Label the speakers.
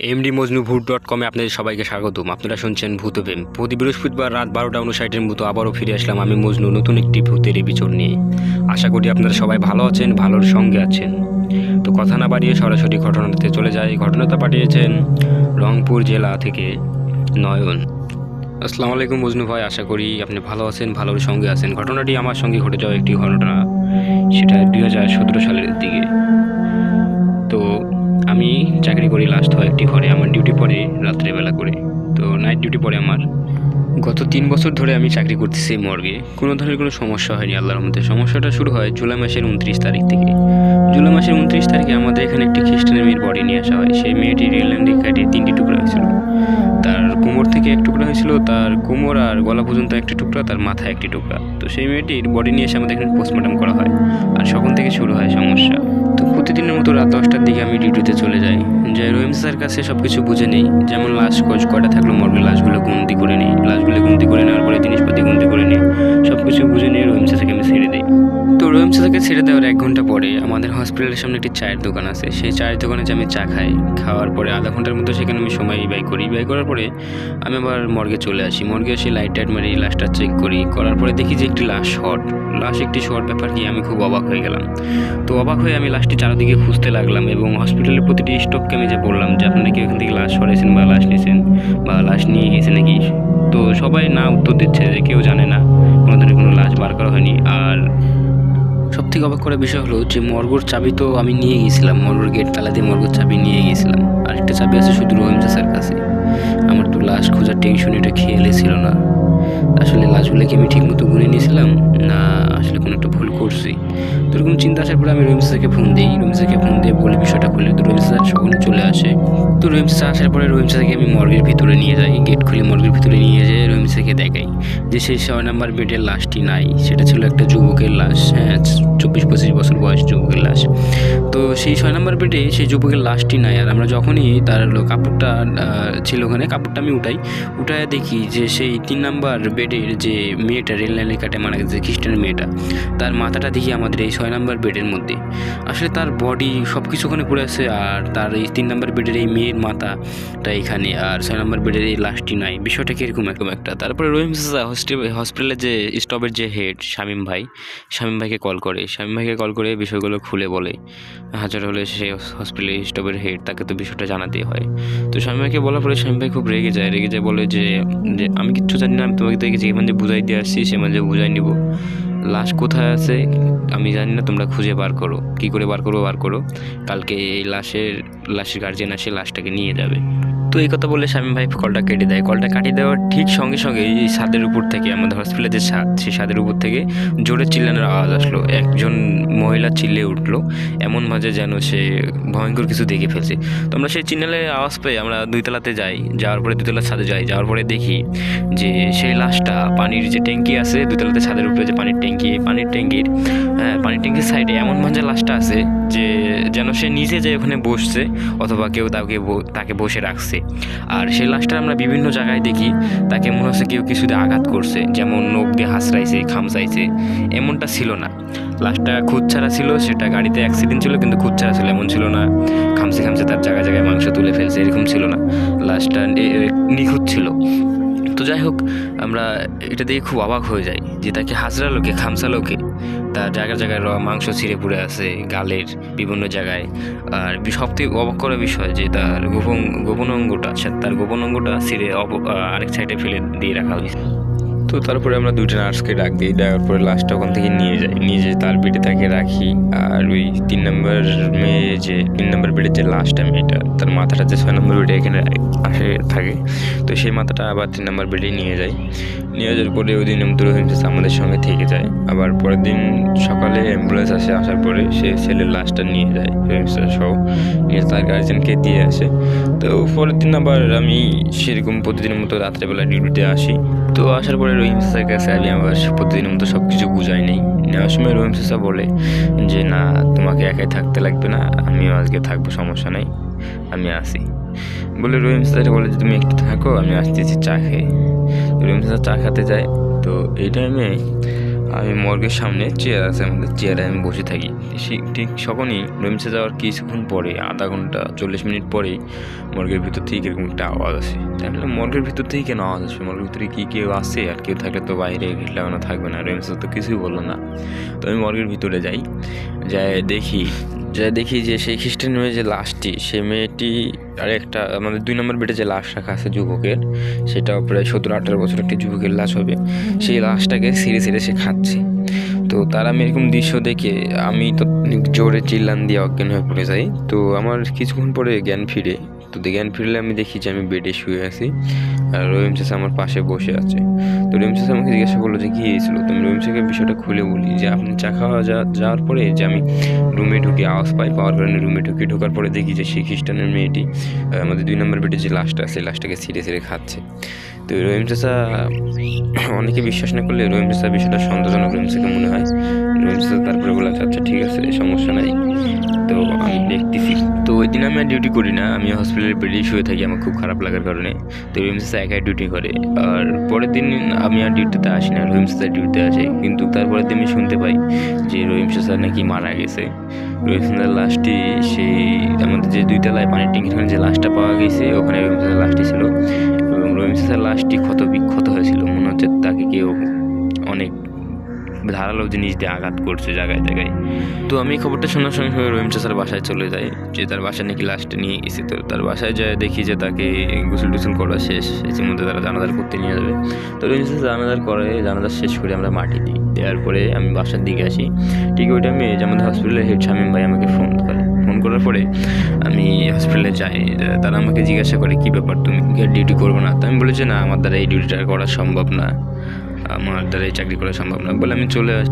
Speaker 1: mdmojnubhoot.com আপনাদের সবাইকে স্বাগতম। আপনারা শুনছেন ভূতপ্রেম। প্রতি বৃহস্পতিবার রাত 12:59 মতো আবারও ফিরে আসলাম আমি মজনু নতুন একটি ভূতের এপিসোড নিয়ে। আশা করি আপনারা সবাই ভালো আছেন, ভালোর সঙ্গে আছেন। তো কথা না বাড়িয়ে সরাসরি ঘটনাতে চলে যাই। ঘটনাটা পাঠিয়েছেন রংপুর জেলা থেকে নয়ন। আসসালামু আলাইকুম মজনু ভাই, আশা করি আপনি ভালো আছেন, ভালোর সঙ্গে আছেন। ঘটনাটি আমার সঙ্গে ঘটে যাওয়া একটি ঘটনা, সেটা 2017 সালের দিকে। তো আমি চাকরি করি লাস্ট হয় একটি ঘরে, আমার ডিউটি পড়ে রাত্রেবেলা করে। তো নাইট ডিউটি পড়ে আমার। গত 3 বছর ধরে আমি চাকরি করতেছি মর্গে, কোনো ধরনের কোনো সমস্যা হয়নি আল্লাহর মধ্যে। সমস্যাটা শুরু হয় জুলাই মাসের 29 তারিখ থেকে। জুলাই মাসের 29 তারিখে আমাদের এখানে একটি খ্রিস্টানের মেয়ের বডি নিয়ে আসা হয়। সেই মেয়েটির রেল লাইন কাটিয়ে 3টি টুকরা হয়েছিল। তার কোমর থেকে এক টুকরা হয়েছিল, তার কোমর আর গলা পর্যন্ত একটি টুকরা, তার মাথায় একটি টুকরা। তো সেই মেয়েটির বডি নিয়ে এসে আমাদের এখানে পোস্টমর্টম করা হয়। আর সখন থেকে শুরু হয় সমস্যা। তো প্রতিদিনের মতো রাত 10টার দিকে আমি ডিউটিতে চলে যাই। রহিম স্যার কাছে সব কিছু বুঝে নেই, যেমন লাশ কয়টা থাকলো মর্গে, লাশগুলো গুনতি করে নিই। লাশগুলো গুনতি করে নেওয়ার পরে জিনিসপাতি গুনতি করে নিই, সব কিছু বুঝে নিয়ে রহিম স্যারকে আমি ছেড়ে দিই। তো রহিম স্যারকে ছেড়ে দেওয়ার 1 ঘন্টা পরে আমাদের হসপিটালের সামনে একটি চায়ের দোকান আছে। সেই চায়ের দোকানে যে আমি চা খাই, খাওয়ার পরে আধা ঘন্টার মতো সেখানে আমি সময় ব্যয় করি। ব্যয় করার পরে আমি আবার মর্গে চলে আসি। মর্গে এসে লাইট টাইট মারি, লাশটা চেক করি। করার পরে দেখি যে একটি লাশ শর্ট। একটি শর্ট ব্যাপার কি, আমি খুব অবাক হয়ে গেলাম। তো অবাক হয়ে আমি লাশটি চারিদিকে খুঁজতে লাগলাম এবং হসপিটালের প্রতিটি স্টপকে আমি যে বললাম যে আপনারা কি এখান থেকে লাশ সরাইছেন বা লাশ নিয়েছেন বা লাশ নিয়ে গেছে নাকি। তো সবাই না উত্তর দিচ্ছে, যে কেউ জানে না, কোনো ধরনের কোনো লাশ বার করা হয়নি। আর সবথেকে অবাক করার বিষয় হলো যে মর্গের চাবি তো আমি নিয়ে গিয়েছিলাম, মর্গের গেট তালা দিয়ে মর্গের চাবি নিয়ে গিয়েছিলাম। আর একটা চাবি আছে শুধু রহিম চাচার কাছে। আমার তো লাশ খোঁজার টেনশন এটা খেয়ালই ছিল না। আসলে লাশগুলোকে আমি ঠিক মতো গুনে নিয়েছিলাম না আসলে কোনো একটা ভুল করছি। তো এরকম চিন্তা আসার পরে আমি রহিম স্যারকে ফোন দিই। রহিম স্যারকে ফোন দিয়ে বলে বিষয়টা খুলে। তো রহিম স্যার সকলে চলে আসে। তো রহিম স্যার আসার পরে রহিম স্যারকে আমি মর্গের ভিতরে নিয়ে যাই। গেট খুলে মর্গের ভিতরে নিয়ে যেয়ে রহিম স্যারকে দেখাই যে সেই 6 নম্বর বেডের লাশটি নাই। সেটা ছিল একটা যুবকের লাশ। হ্যাঁ, 24-25 বছর বয়স যুবকের লাশ। তো সেই 6 নম্বর বেডে সেই যুবকের লাশটি নাই। আর আমরা যখনই তার কাপড়টা ছিল ওখানে, কাপড়টা আমি উঠায় দেখি যে সেই 3 নম্বর বেডের যে মেয়েটা রেল লাইনে কাটে মারা গেছে, খ্রিস্টান মেয়েটা, তার মাথাটা দেখি আমাদের এই 6 নম্বর বেডের মধ্যে। আসলে তার বডি সব কিছু ওখানে পড়ে আছে, আর তার এই 3 নম্বর বেডের এই মেয়ের মাথাটা এখানে, আর 6 নম্বর বেডের এই লাশটি নাই। বিষয়টা কীরকম এরকম একটা। তারপরে রহিম হসপিটালের যে স্টপের যে হেড শামীম ভাইকে কল করে। শামীম ভাইকে কল করে বিষয়গুলো খুলে বলে। হাজার হলে সে হসপিটালের স্টপের হেড, তাকে তো বিষয়টা জানাতেই হয়। তো শামীম ভাইকে বলার পরে শামীম ভাই খুব রেগে যায়। বলে যে আমি কিচ্ছু জানি না, আমি তোমাকে দেখে যেখানে বুঝাই দিয়ে আসছি সেখানে বুঝাই নিব। লাশ কোথায় আছে আমি জানি না, তোমরা খুঁজে বার করো, কী করে বার করো। কালকে এই লাশের গার্জিয়ান আসে লাশটাকে নিয়ে যাবে। তো এই কথা বলে শামীম ভাই কলটা কেটে দেয়। কলটা কাটিয়ে দেওয়ার ঠিক সঙ্গে সঙ্গে এই ছাদের উপর থেকে, আমাদের হসপিটালের যে ছাদ, সেই ছাদের উপর থেকে জোরে চিল্লানোর আওয়াজ আসলো। একজন মহিলা চিল্লে উঠলো, এমন মাঝে যেন সে ভয়ঙ্কর কিছু দেখে ফেলছে। তো আমরা সেই চিল্লানের আওয়াজ পেয়ে আমরা 2 তলাতে যাই। যাওয়ার পরে 2 তলার ছাদে যাই। যাওয়ার পরে দেখি যে সেই লাশটা পানির যে ট্যাঙ্কি আছে 2 তলাতে, ছাদের উপরে যে পানির ট্যাঙ্কির সাইডে এমন মাঝে লাশটা আছে যে যেন সে নিজে যে ওখানে বসছে অথবা কেউ তাকে বসে রাখছে। আর সেই লাশটা আমরা বিভিন্ন জায়গায় দেখি, তাকে মনে হচ্ছে কেউ কিছুতে আঘাত করছে, যেমন নখ দিয়ে হাসড়াইছে, খামচাইছে। এমনটা ছিল না। লাশটা খুদ ছাড়া ছিল, সেটা গাড়িতে অ্যাক্সিডেন্ট ছিল কিন্তু খুদ ছাড়া ছিল এমন ছিল না। খামছে তার জায়গায় মাংস তুলে ফেলছে এরকম ছিল না। লাশটা নিখুঁত ছিল। তো যাই হোক, আমরা এটা দেখে খুব অবাক হয়ে যাই যে তাকে হাজরালোকে, খামসালোকে, তার জায়গায় মাংস ছিঁড়ে পড়ে আছে গালের বিভিন্ন জায়গায়। আর সবথেকে অবাক করার বিষয় যে তার গোপন অঙ্গটা ছিঁড়ে আরেক সাইডে ফেলে দিয়ে রাখা হয়েছে। তো তারপরে আমরা 2টা নার্সকে ডাক দিই। ডাকার পরে লাশটা ওখান থেকে নিয়ে যেয়ে তার বেডে তাকে রাখি। আর ওই 3 নম্বর বেডের যে লাশটা মেয়েটা, তার মাথাটা যে 6 নম্বর বেডে এখানে থাকে, তো সেই মাথাটা আবার 3 নম্বর বেডে নিয়ে যাওয়ার পরে ওই দিন রহিম চাচা আমাদের সঙ্গে থেকে যায়। আবার পরের দিন সকালে অ্যাম্বুলেন্স আসার পরে সে ছেলের লাশটা নিয়ে যায়, রহিম চাচা সহ নিয়ে তার গার্জিয়ানকে দিয়ে আসে। তো পরের দিন আবার আমি সেরকম প্রতিদিনের মতো রাত্রেবেলা ডিউটিতে আসি। তো আসার পরে রহিম চাচার কাছে আমি আবার প্রতিদিনের মতো সব কিছু বুঝাই নেই। নেওয়ার সময় রহিম চাচা বলে যে না, তোমাকে একাই থাকতে লাগবে না, আমিও আজকে থাকবো, সমস্যা নেই, আমি আসি বলে রহিম চাচা বলে যে তুমি একটু থাকো, আমি আসতেছি চা খেয়ে। রহিম চাচা চা খেতে যায়। তো এই টাইমে আমি মর্গের সামনে চেয়ার আছে, আমাদের চেয়ারে আমি বসে থাকি। ঠিক তখনই রহিমসে যাওয়ার কিছুক্ষণ পরে, আধা ঘন্টা 40 মিনিট পরেই মর্গের ভিতর থেকে এরকম একটা আওয়াজ আসে। তাই মর্গের ভিতর থেকে কেন আওয়াজ আসবে? মর্গের ভিতরে কি কেউ আসে? আর কেউ থাকলে তো বাইরে গেট লাগানো থাকবে না। রহিমসে তো কিছুই বললো না। তো আমি মর্গের ভিতরে যাই, দেখি যে সেই খ্রিস্টান মেয়ে যে লাশটি, সে মেয়েটি আর একটা আমাদের 2 নম্বর বেডে যে লাশ রাখা আছে যুবকের, সেটাও প্রায় 17-18 বছর একটি যুবকের লাশ হবে, সেই লাশটাকে ছিঁড়ে সে খাচ্ছে। তো তার আমি এরকম দৃশ্য দেখে আমি তো জোরে চিল্লান দিয়ে অজ্ঞান হয়ে পড়ে যাই। তো আমার কিছুক্ষণ পরে জ্ঞান ফিরে। তো জ্ঞান ফিরলে আমি দেখি যে আমি বেডে শুয়ে আছি আর রহিম চাচা আমার পাশে বসে আছে। তো রহিম চাচা আমাকে জিজ্ঞাসা করলো যে কী হয়েছিল। তো আমি রহিম চাচাকে বিষয়টা খুলে বলি যে আপনি চা খাওয়া যাওয়ার পরে যে আমি রুমে ঢুকে আওয়াজ পাওয়ার কারণে রুমে ঢোকার পরে দেখি যে সেই খ্রিস্টানের মেয়েটি আমাদের 2 নম্বর বেডে যে লাশটা আছে, লাশটাকে ছিঁড়ে খাচ্ছে। তো রহিম চাচা, অনেকে বিশ্বাস না করলে রহিম চাচা বিষয়টা সন্দেহজনক রহিম চাচাকে মনে হয়। রহিম চাচা তারপরে বলে আচ্ছা ঠিক আছে, সমস্যা নাই, তো আমি দেখতেছি। তো ওই দিন আমি আর ডিউটি করি না, আমি হসপিটালের বেডেই শুয়ে থাকি আমার খুব খারাপ লাগার কারণে। তো রহিম চাচা একাই ডিউটি করে। আর পরের দিন আমি আর ডিউটিতে আসি না, রহিম চাচা ডিউটিতে আসে। কিন্তু তারপরের দিন আমি শুনতে পাই যে রহিম চাচা নাকি মারা গেছে। রহিম চাচার লাশটি সেই আমাদের যে 2 তলায় পানির ট্যাঙ্কির যে লাশটা পাওয়া গেছে, ওখানে রহিম চাচার লাশটি ছিল। এবং রহিম চাচার লাশটি বিক্ষত হয়েছিল, মনে হচ্ছে তাকে কেউ অনেক ধারালো জিনিস দিয়ে আঘাত করছে জায়গায় জায়গায়। তো আমি খবরটা শোনার সঙ্গে সঙ্গে রহিম চাচার বাসায় চলে যাই, যে তার বাসায় নাকি লাশটা নিয়ে গেছে। তো তার বাসায় যায় দেখি যে তাকে গোসল টোসল করা শেষ, এর মধ্যে তারা জানাজার করতে নিয়ে যাবে। তো রহিম চাচা জানাজার শেষ করে আমরা মাটি দিই, দেওয়ার পরে আমি বাসার দিকে আসি। ঠিক ওই টাইমে যে আমাদের হসপিটালের হেড শামীম ভাই আমাকে ফোন করার পরে আমি হসপিটালে যাই। তারা আমাকে জিজ্ঞাসা করে কী ব্যাপার, তুমি কি ডিউটি করবো না? তো আমি বলেছি না, আমার দ্বারা এই ডিউটিটা করা সম্ভব না, আমার দ্বারা এই চাকরি করা সম্ভব না বলে আমি চলে আসি।